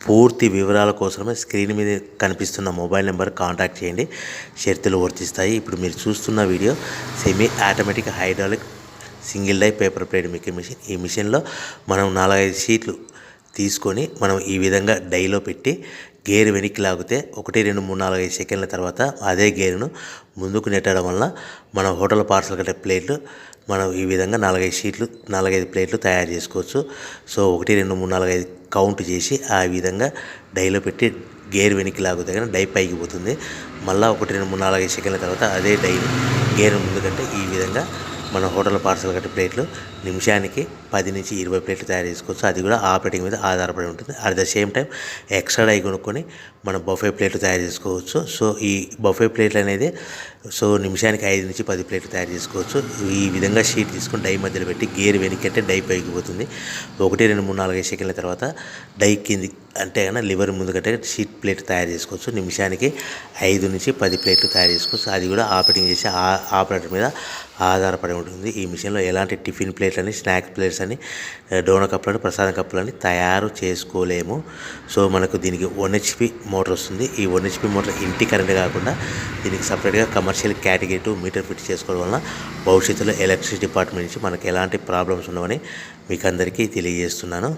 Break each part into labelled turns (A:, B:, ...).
A: పూర్తి వివరాల కోసమే స్క్రీన్ మీద కనిపిస్తున్న మొబైల్ నెంబర్ కాంటాక్ట్ చేయండి. షరతులు వర్తిస్తాయి. ఇప్పుడు మీరు చూస్తున్న video semi automatic hydraulic single die paper plate making machine. ఈ మిషన్లో మనం 4-5 షీట్లు తీసుకొని మనం ఈ విధంగా డైలో పెట్టి గేర్ వెనక్కి లాగితే 1 2 3 4 5 సెకండ్ల తర్వాత అదే గేరును ముందుకు నెట్టడం వల్ల మన హోటల్ పార్సల్ కట్టే ప్లేట్లు మనం ఈ విధంగా 4-5 షీట్లు 4-5 ప్లేట్లు తయారు చేసుకోవచ్చు. సో 1 2 3 4 5 కౌంట్ చేసి ఆ విధంగా డైలో పెట్టి గేర్ వెనక్కి లాగితే కానీ డై పైకి పోతుంది. మళ్ళీ 1 2 3 4 5 సెకండ్ల తర్వాత అదే డైని గేర్ ముందుకంటే ఈ విధంగా మన హోటల్ పార్సల్ కట్టే ప్లేట్లు నిమిషానికి 10 నుంచి 20 ప్లేట్లు తయారు చేసుకోవచ్చు. అది కూడా ఆపరేటింగ్ మీద ఆధారపడి ఉంటుంది. At the same time extra die కొనుక్కొని మనం బఫే ప్లేట్లు తయారు చేసుకోవచ్చు. సో ఈ బఫే ప్లేట్లు అనేది నిమిషానికి 5 నుంచి 10 ప్లేట్లు తయారు చేసుకోవచ్చు. ఈ విధంగా షీట్ తీసుకొని డై మధ్యలో పెట్టి గేర్ వెనక్కి అంటే డై పైకి పోతుంది. 1 2 3 4 5 సెకండ్ల తర్వాత డై కింది అంటే కన్నా లివర్ ముందుకంటే షీట్ ప్లేట్ తయారు చేసుకోవచ్చు. నిమిషానికి 5 నుంచి 10 ప్లేట్లు తయారు చేసుకోవచ్చు. అది కూడా ఆపరేటింగ్ చేసే ఆపరేటర్ మీద ఆధారపడి ఉంటుంది. ఈ మిషన్లో ఎలాంటి టిఫిన్ ప్లేట్లని, స్నాక్స్ ప్లేట్స్ అని, డోనా కప్పులని, ప్రసాదం కప్పులని తయారు చేసుకోలేము. సో మనకు దీనికి 1 HP మోటార్ వస్తుంది. ఈ 1 HP మోటార్ ఇంటి కరెంట్ కాకుండా దీనికి సపరేట్గా కమర్షియల్ కేటగిరీ 2 మీటర్ ఫిట్ చేసుకోవడం వలన భవిష్యత్తులో ఎలక్ట్రిసిటీ డిపార్ట్మెంట్ నుంచి మనకు ఎలాంటి ప్రాబ్లమ్స్ ఉండవని మీకు అందరికీ తెలియజేస్తున్నాను.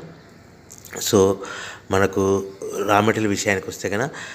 A: సో మనకు రా మెటీరియల్ విషయానికి వస్తే కనుక